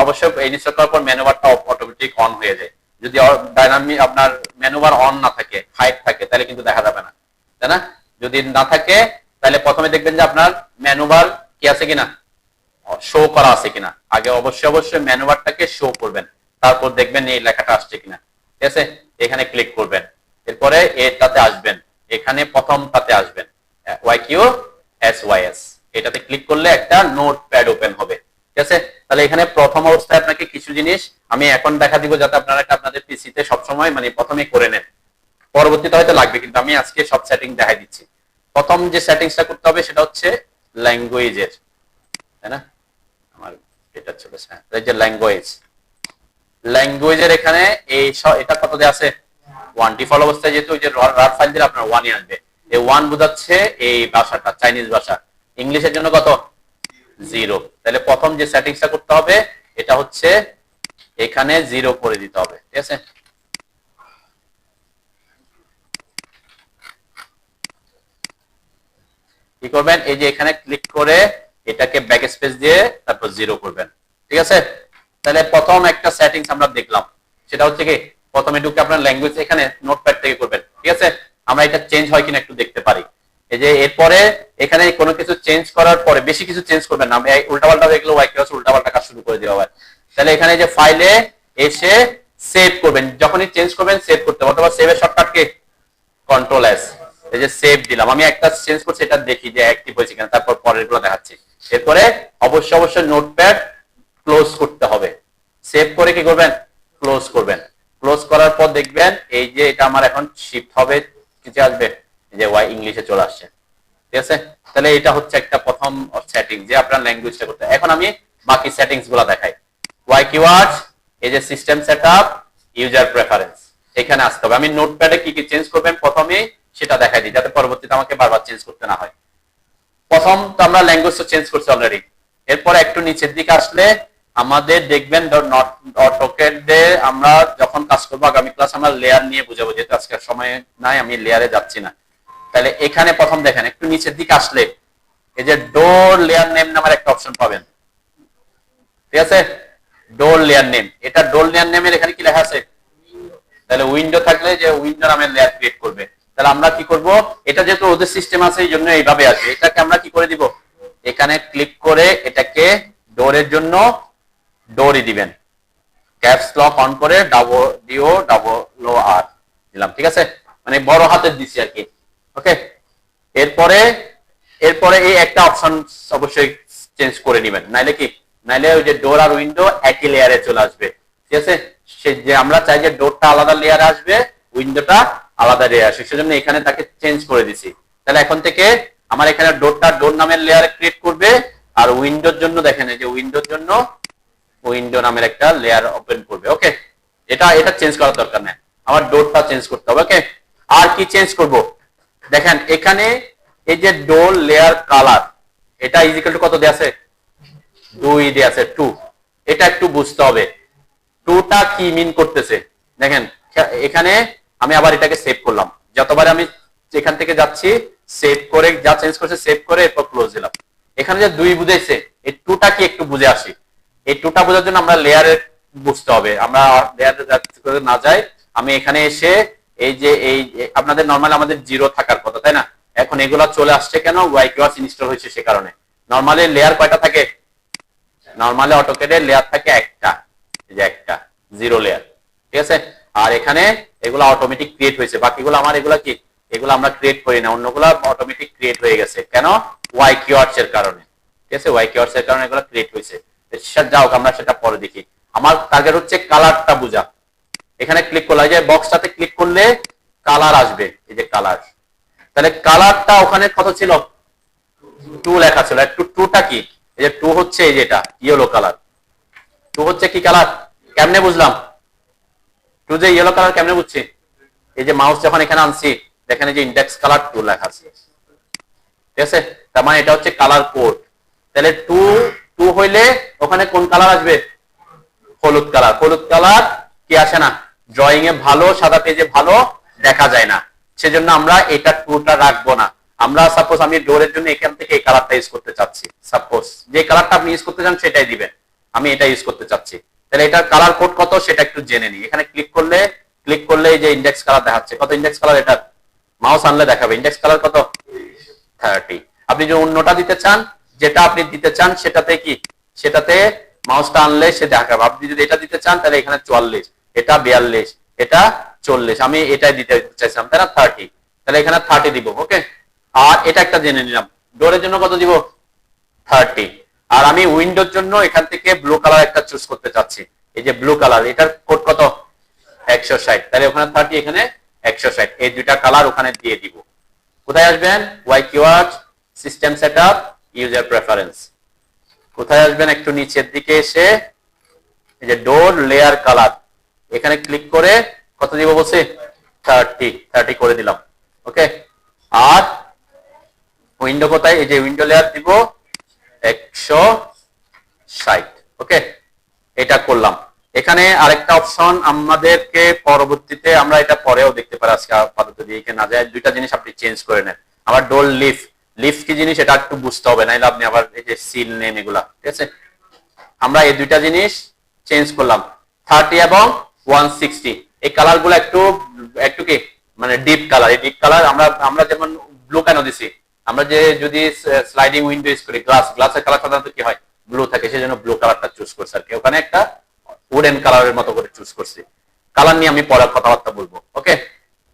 অবশ্যই ইনস্টল করার পর মেনু বারটা অটোমেটিক অন হয়ে যায়। যদি ডাইনামিক আপনার মেনু বার অন না থাকে, হাইড থাকে, তাহলে কিন্তু দেখা যাবে না, তাই না? যদি না থাকে তাহলে প্রথমে দেখবেন যে আপনার মেনু বার কি আছে কিনা, শো করা আছে কিনা। আগে অবশ্যই মেনু বারটাকে শো করবেন, তারপর দেখবেন এই লেখাটা আসছে কিনা। ঠিক আছে, এখানে ক্লিক করবেন, এরপরে এটাতে আসবেন, এখানে প্রথমটাতে আসবেন ওয়াইকিউএসওয়াইএস, এটাতে ক্লিক করলে একটা নোটপ্যাড ওপেন হবে। ঠিক আছে, তাহলে এখানে প্রথম অবস্থায় আপনাকে কিছু জিনিস আমি এখন দেখা দিব, যাতে আপনারা আপনাদের পিসিতে সবসময় মানে প্রথমে করে নেন, পরবর্তীতে হয়তো লাগবে, কিন্তু আমি আজকে সব সেটিং দেখাই দিচ্ছি। প্রথম যে সেটিংসটা করতে হবে সেটা হচ্ছে ল্যাঙ্গুয়েজের, তাই না? আমার এটা ছিল এই যে ল্যাঙ্গুয়েজের এখানে এই এটা কত দেয়া আছে? 1 ডিফল্ট অবস্থায়, যেহেতু ওই যে রার ফাইল দিলে আপনার 1ই আসবে। এই 1 বোঝাচ্ছে এই ভাষাটা চাইনিজ ভাষা। ইংলিশের জন্য কত? 0। তাহলে প্রথম যে সেটিংসটা করতে হবে এটা হচ্ছে এখানে 0 করে দিতে হবে। ঠিক আছে, কি করবেন? এই যে এখানে ক্লিক করে এটাকে ব্যাক স্পেস দিয়ে তারপর 0 করবেন। ঠিক আছে, তাহলে প্রথম একটা সেটিংস আমরা দেখলাম, সেটা হচ্ছে কি প্রথমে ঢুকে আপনার ল্যাঙ্গুয়েজ এখানে নোটপ্যাড থেকে করবেন। ঠিক আছে, আমরা এটা চেঞ্জ হয় কিনা একটু দেখতে পারি। এই যে এরপরে এখানে কোনো কিছু চেঞ্জ করার পরে, বেশি কিছু চেঞ্জ করবেন না, উল্টাপাল্টা দেখলে ওয়াইকিউআরস উল্টাপাল্টা কাজ শুরু করে দেওয়া হয়। তাহলে এখানে যে ফাইলে এসে সেভ করবেন, যখনই চেঞ্জ করবেন সেভ করতে হবে, অথবা সেভের শর্টকাট কি কন্ট্রোল এস। এই যে সেভ দিলাম, আমি একটা চেঞ্জ করছি, এটা দেখি যে অ্যাক্টিভ হয়েছে কিনা, তারপর পরের গুলো দেখাচ্ছি। এরপরে অবশ্যই নোটপ্যাড ক্লোজ করতে হবে, সেভ করে কি করবেন ক্লোজ করবেন। ক্লোজ করার পর দেখবেন এই যে এটা আমার এখন শিফট হবে, কিছু আসবে যে ওয়াই ইংলিশে চলে আসছে, ঠিক আছে। তাহলে এটা হচ্ছে একটা প্রথম সেটিং যে আপনার ল্যাঙ্গুয়েজটা করতে। এখন আমি বাকি সেটিংস গুলো দেখাই। ওয়াই কিওয়ার্ডস, এই যে সিস্টেম সেটআপ, ইউজার প্রেফারেন্স, এখানে আসতে হবে। আমি নোটপ্যাডে কি কি চেঞ্জ করবেন প্রথমে সেটা দেখাই দিই, যাতে পরবর্তীতে আমাকে বারবার চেঞ্জ করতে না হয়। প্রথম তো আমরা ল্যাঙ্গুয়েজ চেঞ্জ করছি অলরেডি। এরপর একটু নিচের দিকে আসলে আমাদের দেখবেন অটোক্যাডে আমরা যখন কাজ করবো, আগামী ক্লাস আমরা লেয়ার নিয়ে বুঝাবো, যেহেতু আজকের সময় নাই আমি লেয়ারে যাচ্ছি না। তাহলে এখানে প্রথম দেখেন একটু নিচের দিকে আসলে এই যে ডোর লেয়ার নেম নামের একটা অপশন পাবেন, ঠিক আছে। ডোর লেয়ার নেম, এটা ডোর লেয়ার নেমের এখানে কি লেখা আছে, তাহলে উইন্ডো থাকলে যে উইন্ডো নামের লেয়ার ক্রিয়েট করবে। তাহলে আমরা কি করব, এটা যেহেতু ওদের সিস্টেম আছে এই জন্য এইভাবে আসবে, এটাকে আমরা কি করে দিব, এখানে ক্লিক করে এটাকে ডোরের জন্য ডোরই দিবেন, ক্যাপস লক অন করে DOR দিলাম, ঠিক আছে, মানে বড় হাতের দিছি আর কি, ওকে। এরপরে এই একটা অপশন অবশ্যই চেঞ্জ করে নেবেন, নাইলে কি, নাইলে ওই যে ডোর আর উইন্ডো একই লেয়ারে চলে আসবে, ঠিক আছে। সে যে আমরা চাই যে ডোরটা আলাদা লেয়ারে আসবে, উইন্ডোটা আলাদা লেয়ারে আসবে, সেজন্য এখানে তাকে চেঞ্জ করে দিছি। তাহলে এখন থেকে আমার এখানে ডোরটা ডোর নামের লেয়ারে ক্রিয়েট করবে, আর উইন্ডোর জন্য দেখেন এই যে উইন্ডোর জন্য উইন্ডো নামের একটা লেয়ার ওপেন করবে, ওকে। এটা চেঞ্জ করার দরকার নেই, আমার ডোরটা চেঞ্জ করতে হবে, ওকে। আর কি চেঞ্জ করব, দেখেন এখানে এই যে ডোর লেয়ার কালার, এটা ইজিক্যাল টু কত দেয়া আছে, 2 দেয়া আছে, 2। এটা একটু বুঝতে হবে 2টা কি মিন করতেছে। দেখেন এখানে আমি আবার এটাকে সেভ করলাম, যতবার আমি এখান থেকে যাচ্ছি সেভ করে যা চেঞ্জ করছে সেভ করে এরপর ক্লোজ দিলাম। এখানে যে 2 বুঝাইছে, এই 2টা কি একটু বুঝে আসি। এই 2টা বোঝার জন্য আমরা লেয়ারে বুঝতে হবে, আমরা লেয়ারে না যাই, আমি এখানে এসে এই যে এই আপনাদের নরমালি আমাদের 0 থাকার কথা, তাই না, এখন এগুলা চলে আসছে কেন, ওয়াই কিওয়ার্ডস ইনস্টল হয়েছে সে কারণে। নরমালি লেয়ার কয়টা থাকে, নরমালি অটোক্যাডে লেয়ার থাকে একটা, এই যে একটা 0 লেয়ার, ঠিক আছে। আর এখানে এগুলা অটোমেটিক ক্রিয়েট হয়েছে, বাকিগুলো আমার এগুলা কি, এগুলো আমরা ক্রিয়েট করি না, অন্যগুলা অটোমেটিক ক্রিয়েট হয়ে গেছে, কেন, ওয়াই কিওয়ার্ডস এর কারণে, ঠিক আছে, ওয়াই কিওয়ার্ডস এর কারণে এগুলো ক্রিয়েট হয়েছে। যাও আমরা সেটা পরে দেখি, আমার টার্গেট হচ্ছে কালারটা বোঝা। এখানে ক্লিক করলে যে বক্সটাতে ক্লিক করলে কালার আসবে, এই যে কালার, তাহলে কালারটা ওখানে কত ছিল, 2 লেখা ছিল, একটু 2টা কি, এই যে 2 হচ্ছে এই যে এটা ইয়েলো কালার, 2 হচ্ছে কি কালার, কেমনে বুঝলাম 2 যে ইয়েলো কালার কেমনে বুঝছি, এই যে মাউস যখন এখানে আনছি দেখেন এই যে ইন্ডেক্স কালার 2 লেখা আছে, ঠিক আছে, তার মানে এটা হচ্ছে কালার কোড। তাহলে 2 হইলে ওখানে কোন কালার আসবে, হলুদ কালার। হলুদ কালার কি আসে না, ড্রয়িং এ ভালো, সাদা পেজে ভালো দেখা যায় না, সেজন্য আমরা এটা 2টা রাখবো না। আমরা সাপোজ আমি ডোরের জন্য এখান থেকে এই কালারটা ইউজ করতে চাচ্ছি, সাপোজ যে কালারটা আপনি ইউজ করতে চান সেটাই দিবেন, আমি এটা ইউজ করতে চাচ্ছি। তাহলে এটার কালার কোড কত সেটা একটু জেনে নিই। এখানে ক্লিক করলে এই যে ইন্ডেক্স কালার দেখাচ্ছে, কত ইন্ডেক্স কালার, এটা মাউস আনলে দেখাবে ইন্ডেক্স কালার কত, 30। আপনি যদি অন্যটা দিতে চান, যেটা আপনি দিতে চান সেটাতে কি, সেটাতে মাউসটা আনলে সে দেখাবে। আপনি যদি এটা দিতে চান তাহলে এখানে 44, এটা 42, এটা 40, আমি এটাই দিতে চাইছিলাম, তাই না, 30, তাহলে এখানে 30 দিব, ওকে। আর এটা একটা জেনে নিলাম, ডোরের জন্য কত দিব, 30। আর আমি উইন্ডোর জন্য এখান থেকে ব্লু কালার একটা চুজ করতে চাচ্ছি, এই যে ব্লু কালার, এটার কোড কত, 160, তাহলে ওখানে 30, এখানে 160, এই দুইটা কালার ওখানে দিয়ে দিব। কোথায় আসবেন, Y keyword, system setup, user preference, কোথায় আসবেন, একটু নিচের দিকে এসে এই যে ডোর লেয়ার কালার, এখানে ক্লিক করে কত দিব বলছি, 30 করে দিলাম, ওকে। আর উইন্ডো কোথায়, এই যে উইন্ডো লেয়ার দিব 160, ওকে, এটা করলাম। এখানে আরেকটা অপশন আমাদেরকে পরবর্তীতে আমরা এটা পরেও দেখতে পারি, আজকে আপাতত দিয়ে না যায়, 2টা জিনিস আপনি চেঞ্জ করে নেন। আবার ডোর লিফ কি জিনিস এটা একটু বুঝতে হবে, নাইলে আপনি আবার এই যে সিল নেম এগুলা, ঠিক আছে। আমরা এই 2টা জিনিস চেঞ্জ করলাম, 30 এবং 160। এই কালার গুলো একটু কি মানে ডিপ কালার, এই ডিপ কালার আমরা যেমন ব্লু কেন দিছি, আমরা যে যদি স্লাইডিং উইন্ডো ইউজ করি, গ্লাসের কালার সাধারণত কি হয়, ব্লু থাকে, সেজন্য ব্লু কালারটা চুজ করছি আর কি, ওখানে একটা উডেন কালারের মতো করে চুজ করছি। কালার নিয়ে আমি পরে কথাবার্তা বলবো। ওকে,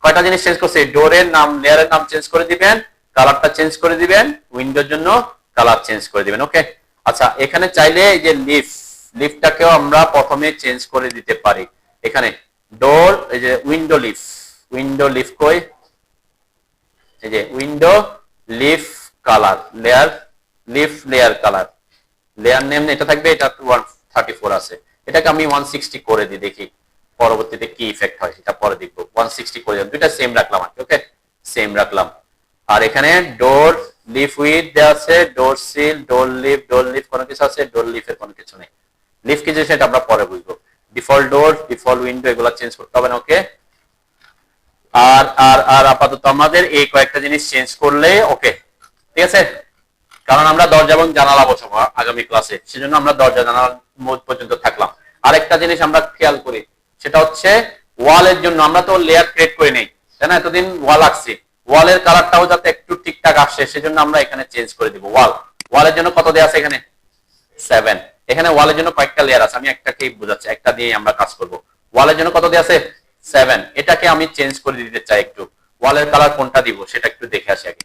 কয়টা জিনিস চেঞ্জ করছি, ডোরের নাম, লেয়ারের নাম চেঞ্জ করে দিবেন, কালারটা চেঞ্জ করে দিবেন, উইন্ডোর জন্য কালার চেঞ্জ করে দিবেন। ওকে, আচ্ছা এখানে চাইলে এই যে লিফটাকেও আমরা প্রথমে চেঞ্জ করে দিতে পারি। এখানে ডোর, এই যে উইন্ডো লিফ কই, এই যে window leaf colour, layer colour, layer name এটা থাকবে, এটা 134 আছে, এটাকে আমি 160 করে দিই, দেখি পরবর্তীতে কি ইফেক্ট হয় সেটা পরে দেখবো। 160 করে দিলাম, দুইটা সেম রাখলাম আর কি। ওকে, সেম রাখলাম। আর এখানে ডোর লিফ উইথ দেওয়া আছে, ডোর সিল, ডোর লিফ কোনো কিছু আছে, ডোর লিফের কোনো কিছু নেই। লিফ কি জিনিস সেটা আমরা পরে বুঝবো। ডিফল্ট ডোর, ডিফল্ট উইন্ডো এগুলো চেঞ্জ করতে হবে না। ওকে, আর আর আর আপাতত আমাদের এই কয়েকটা জিনিস চেঞ্জ করলে ওকে, ঠিক আছে। কারণ আমরা দরজা এবং জানালা বসাবো আগামী ক্লাসে, সেজন্য আমরা দরজা জানালা পর্যন্ত থাকলাম। আরেকটা জিনিস আমরা খেয়াল করি, সেটা হচ্ছে ওয়ালের জন্য আমরা তো লেয়ার ক্রিয়েট করে নেই, তাই না? এতদিন ওয়াল আঁকছি, ওয়ালের কালারটাও যাতে একটু ঠিকঠাক আসে সেজন্য আমরা এখানে চেঞ্জ করে দিব। ওয়ালের জন্য কত দেয়া আছে এখানে? 7। এখানে ওয়ালের জন্য কয়েকটা লেয়ার আছে, আমি একটাকেই বোঝাচ্ছি, একটা দিয়ে আমরা কাজ করব। ওয়ালের জন্য কত দেয়া আছে? 7। এটাকে আমি চেঞ্জ করে দিতে চাই একটু, ওয়ালের কালার কোনটা দিব সেটা একটু দেখে আসি আগে।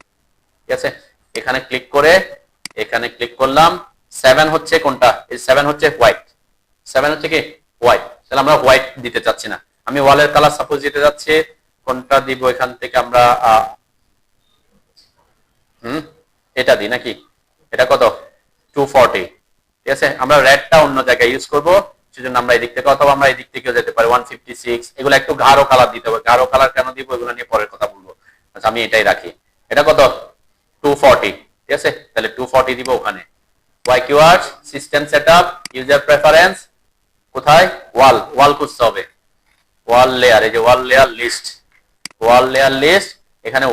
ঠিক আছে, এখানে ক্লিক করে এখানে ক্লিক করলাম। 7 হচ্ছে কোনটা? এই 7 হচ্ছে হোয়াইট, 7 হচ্ছে কি হোয়াইট, তাহলে আমরা হোয়াইট দিতে চাচ্ছি না, আমি ওয়ালের কালার সাপোজ দিতে যাচ্ছি, কোনটা দিব এখান থেকে আমরা এটা দিই নাকি, এটা কত? 240। ঠিক আছে, আমরা রেডটা অন্য জায়গায় ইউজ করব, সেজন্য আমরা এই দিক থেকে, অথবা আমরা এই দিক থেকেও যেতে পারি 156। এগুলো একটু গাঢ় কালার দিতে হবে, গাঢ় কালার কেন দিব এগুলো নিয়ে পরের কথা বলবো। আচ্ছা আমি এটাই রাখি, এটা কত? 240। ঠিক আছে, তাহলে 240 দিব ওখানে। Y keyword, system setup, user preference, কোথায়? ওয়াল খুঁজতে হবে, ওয়াল লেয়ার, এই যে ওয়াল লেয়ার লিস্ট, এখানে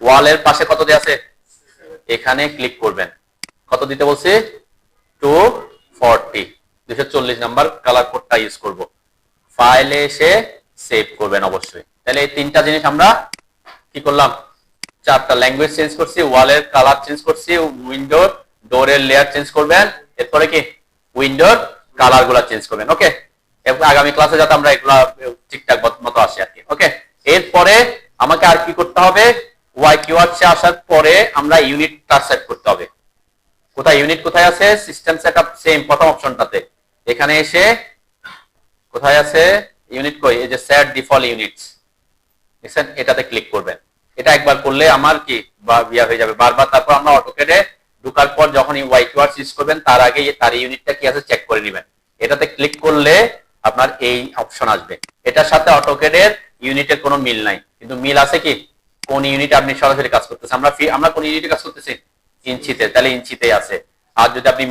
ওয়ালের পাশে কত দেয়া আছে? এখানে ক্লিক করবেন, কত দিতে বলছি? 240, 240 নাম্বার কালার কোডটা ইউজ করব। ফাইলে এসে সেভ করবেন অবশ্যই। তাহলে এই তিনটা জিনিস আমরা কি করলাম? চারটা ল্যাঙ্গুয়েজ চেঞ্জ করছি, ওয়ালের কালার চেঞ্জ করছি, উইন্ডোর ডোরের লেয়ার চেঞ্জ করবেন, এরপরে কি উইন্ডোর কালার গুলা চেঞ্জ করবেন। ওকে, আগামী ক্লাসে যাতে আমরা এগুলা ঠিকঠাক মতো আসি আর কি। ওকে, এরপরে আমাকে আর কি করতে হবে? ওয়াই কিওয়ার্ডসে আসার পরে আমরা ইউনিটটা সেট করতে হবে। কোথায় ইউনিট, কোথায় আছে? সিস্টেম সেটআপ, সেম প্রথম অপশনটাতে। এখানে এসে কোথায় আছে ইউনিট, কই? এই যে সেট ডিফল্ট ইউনিটস, দেখছেন, এটাতে ক্লিক করবেন। এটা একবার করলে আমার কি বিয়া হয়ে যাবে বারবার। তারপর আমরা অটোকেডে ঢোকার পর যখন ওয়াই কিওয়ার্ডস ইউজ করবেন তার আগে তার ইউনিটটা কি আছে চেক করে নেবেন। এটাতে ক্লিক করলে আপনার এই অপশন আসবে। এটার সাথে অটোকেডের ইউনিটের কোনো মিল নাই, কিন্তু মিল আছে কি কোন ইউনিটে আপনি সরাসরি কাজ করতেছেন। আমরা কোন ইউনিটে কাজ করতেছি? ইঞ্চিতে, তাহলে ইঞ্চিতেই আছে। আর যদি আপনি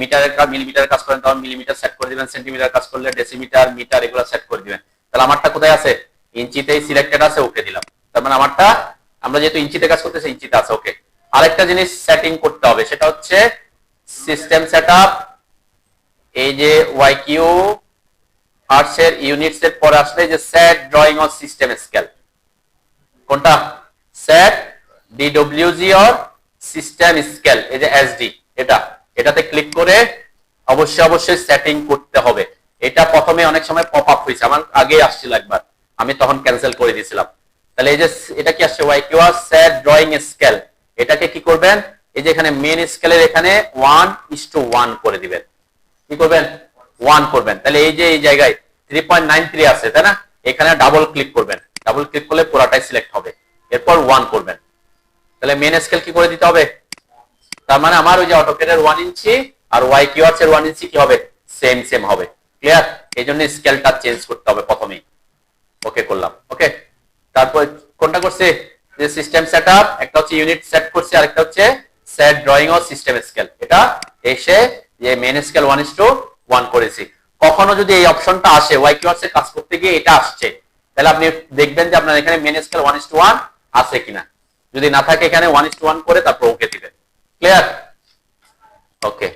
মিলিমিটারের কাজ করেন তাহলে মিলিমিটার সেট করে দিবেন, সেন্টিমিটার কাজ করলে ডেসিমিটার, মিটার এগুলো সেট করে দিবেন। তাহলে আমারটা কোথায় আছে? ইঞ্চিতেই সিলেক্টেড আছে, ওকে দিলাম। তার মানে আমারটা, আমরা যেহেতু ইঞ্চিতে কাজ করতেছি, ইঞ্চিতে আছে। ওকে, আরেকটা জিনিস সেটিং করতে হবে, সেটা হচ্ছে সিস্টেম সেটআপ, এই যে ওয়াই কিউ আর্টস এর ইউনিটস এর পরে আসলে যে set drawing or system scale, কোনটা? Set DWG or system scale, এই যে এসডি, এটাতে ক্লিক করে অবশ্যই সেটিং করতে হবে। এটা প্রথমে অনেক সময় পপ আপ হয়েছে, আমার আগে আসছিল একবার, আমি তখন ক্যান্সেল করে দিয়েছিলাম। তাহলে এই যে এটা কি আসছে? Y Q R set drawing scale, এটাকে কি করবেন? এই যে এখানে মেন স্কেলের এখানে 1:1 করে দিবেন। কি করবেন? 1 করবেন। তাহলে এই যে এই জায়গায় 3.93 আছে, তাই না? এখানে ডাবল ক্লিক করবেন, ডাবল ক্লিক করলে পুরোটাই সিলেক্ট হবে, এরপর 1 করবেন। তাহলে মেন স্কেল কি করে দিতে হবে? তার মানে আমার ওই যে অটোকেডের 1 ইঞ্চি আর ওয়াই কিওয়ার্ডস এর 1 ইঞ্চি কি হবে? সেম হবে। ক্লিয়ার? এই জন্য স্কেলটা চেঞ্জ করতে হবে প্রথমেই। ওকে করলাম। ওকে, তারপর কোনটা করছে? যে সিস্টেম সেটআপ, একটা হচ্ছে ইউনিট সেট করছে, আরেকটা হচ্ছে সেট ড্রয়িং ও সিস্টেম স্কেল। এটা এসে যে মেন স্কেল 1:1 করেছি। কখনো যদি এই অপশনটা আসে ওয়াই কিওয়ার্ডস এর কাজ করতে গিয়ে এটা আসছে, তাহলে আপনি দেখবেন যে আপনার এখানে মেন স্কেল 1:1 আছে কিনা। যদি না থাকে এখানে 1:1 করে তারপর ওকে দিবেন। ক্লিয়ার? ওকে,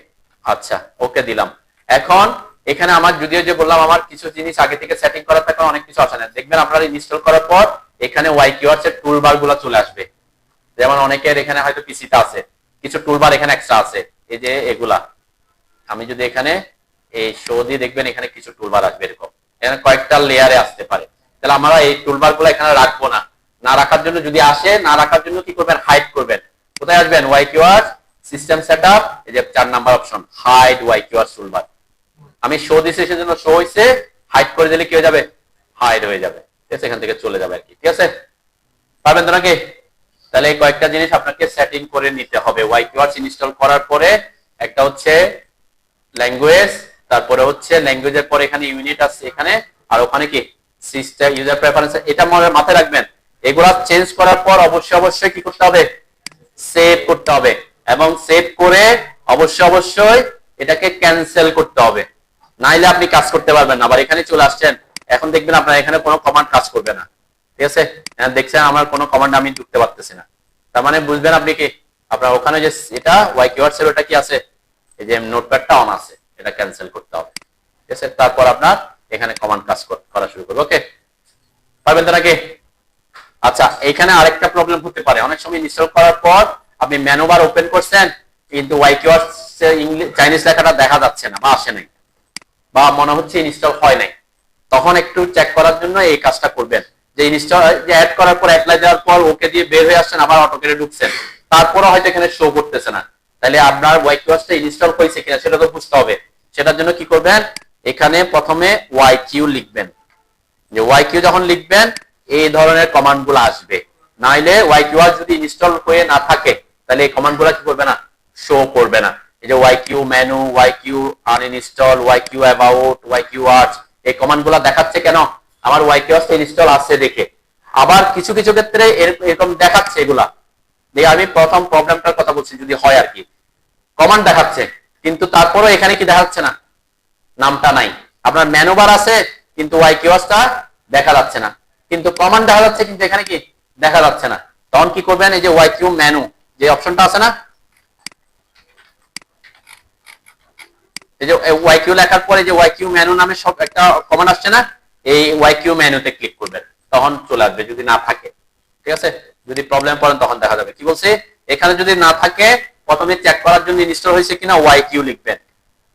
আচ্ছা ওকে দিলাম। এখন এখানে আমার যদিও যে বললাম আমার কিছু জিনিস আগে থেকে সেটিং করা থাকে, অনেক কিছু আসে না। দেখবেন আপনারা ইনস্টল করার পর এখানে ওয়াই কিওয়ার্ডস এর টুলবার গুলো চলে আসবে। যেমন অনেকের এখানে হয়তো পিসিতে আছে, কিছু টুলবার এখানে এক্সট্রা আছে, এই যে এগুলা। আমি যদি এখানে এই শো দিয়ে দেখবেন এখানে কিছু টুলবার আসবে এরকম, এখানে কয়েকটা লেয়ারে আসতে পারে। তাহলে আমরা এই টুলবার গুলো এখানে রাখবো না। না রাখার জন্য যদি আসে, না রাখার জন্য কি করবেন, হাইড করবেন। কোথায় আসবেন, ওয়াই কিওয়ার্ড সিস্টেম সেটআপ, এই যে 4 number option, hide Y keyword toolbar. আমি শো দিছি সেজন্য শো হইছে, হাইড করে দিলে কি হয়ে যাবে, হাইড হয়ে যাবে। ঠিক আছে, এখান থেকে চলে যাবে আর কি। ঠিক আছে, পারবেন তো নাকি? তাহলে এই কয়েকটা জিনিস আপনাকে সেটিং করে নিতে হবে ওয়াই কিওয়ার্ডস ইনস্টল করার পরে। একটা হচ্ছে ল্যাঙ্গুয়েজ, তারপরে হচ্ছে ল্যাঙ্গুয়েজের পরে এখানে ইউনিট আছে এখানে, আর ওখানে কি সিস্টেম ইউজার প্রেফারেন্স। এটা মাথায় রাখবেন। এগুলা চেঞ্জ করার পর অবশ্যই কি করতে হবে, সেভ করতে হবে, এবং সেভ করে অবশ্যই এটাকে ক্যান্সেল করতে হবে, নাইলে আপনি কাজ করতে পারবেন না। আবার এখানে চলে আসছেন, এখন দেখবেন আপনার এখানে কোনো কমান্ড কাজ করবে না। ঠিক আছে, দেখছেন আমার কোনো কমান্ড আমি ঢুকতে পারতেছি না, তার মানে বুঝবেন আপনি কি, আপনার ওখানে যে এটা ওয়াই কিওয়ার্ড ছিল ওটা কি আছে, এই যে নোটপ্যাডটা অন আছে, এটা ক্যান্সেল করতে হবে। ঠিক আছে, তারপর আপনার এখানে কমান্ড কাজ করা শুরু করবে। ওকে, পারবেন তো নাকি? আচ্ছা, এখানে আরেকটা প্রবলেম হতে পারে, অনেক সময় ইনস্টল করার পর আপনি মেনু বার ওপেন করছেন, কিন্তু ওয়াই কিওয়ার্ডস চাইনিজ লেখাটা দেখা যাচ্ছে না বা আসে নাই, বা মনে হচ্ছে ইনস্টল হয় নাই। তখন একটু চেক করার জন্য এই কাজটা করবেন, যে ইনস্টল যে অ্যাড করার পর অ্যাপ্লাই দেওয়ার পর ওকে দিয়ে বের হয়ে আসছেন, আবার অটোকেটে ঢুকছেন, তারপরে হয়তো এখানে শো করতেছে না। তাহলে আপনার ওয়াই কিওয়ার্ডসটা ইনস্টল হয়েছে কিনা সেটা তো বুঝতে হবে। সেটার জন্য কি করবেন, এখানে প্রথমে ওয়াই কিউ লিখবেন। যে ওয়াই কিউ যখন লিখবেন এই ধরনের কমান্ড গুলো আসবে, নাইলে ওয়াই কিওয়ার্ড যদি ইনস্টল হয়ে না থাকে তাহলে এই কমান্ড গুলো কি করবে না, শো করবে না। এই যে Y Q menu, Y Q uninstall, Y Q about, Y Q arts, এই কমান্ড গুলো দেখাচ্ছে কেন, আমার ওয়াই কিওয়ার্ড ইনস্টল আছে দেখে। আবার কিছু কিছু ক্ষেত্রে এরকম দেখাচ্ছে এগুলা, যে আমি প্রথম প্রবলেমটার কথা বলছি, যদি হয় আর কি, কমান্ড দেখাচ্ছে কিন্তু তারপরে এখানে কি দেখাচ্ছে না, নামটা নাই। আপনার মেনু বার আছে কিন্তু ওয়াই কিওয়ার্ডসটা দেখা যাচ্ছে না, কিন্তু কমান্ড দেখা যাচ্ছে কিন্তু এখানে কি দেখা যাচ্ছে না। তখন কি করবেন, এই যে ওয়াই কিউ মেনু যে অপশনটা আছে না, এই যে ওয়াই কিউ লেখার পরে যে ওয়াই কিউ মেনু নামে সব একটা কমান্ড আসছে না, এই ওয়াই কিউ মেনুতে ক্লিক করবেন, তখন চলে আসবে যদি না থাকে। ঠিক আছে, যদি প্রবলেম পড়েন তখন দেখা যাবে। কি বলছে, এখানে যদি না থাকে প্রথমে চেক করার জন্য ইনস্টল হয়েছে কিনা ওয়াই কিউ লিখবেন।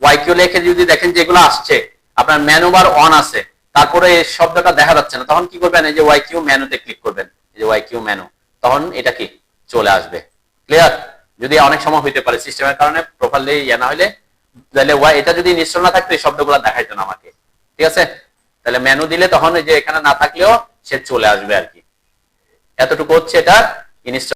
ওয়াই কিউ লিখে যদি দেখেন যেগুলো আসছে আপনার মেনু বার অন আছে, তারপরে এই শব্দটা দেখা যাচ্ছে না, তখন কি করবেন, এই যে ওয়াই কিউ মেনুতে ক্লিক করবেন, এই যে ওয়াই কিউ মেনু, তখন এটা কি চলে আসবে। ক্লিয়ার? যদি অনেক সময় হইতে পারে সিস্টেমের কারণে প্রপারলি ইয়ে না হইলে, তাহলে এটা যদি ইনস্টল না থাকতো এই শব্দগুলো দেখাইতো না আমাকে। ঠিক আছে, তাহলে মেনু দিলে তখন এই যে এখানে না থাকলেও সে চলে আসবে আর কি। এতটুকু হচ্ছে এটা ইনস্টল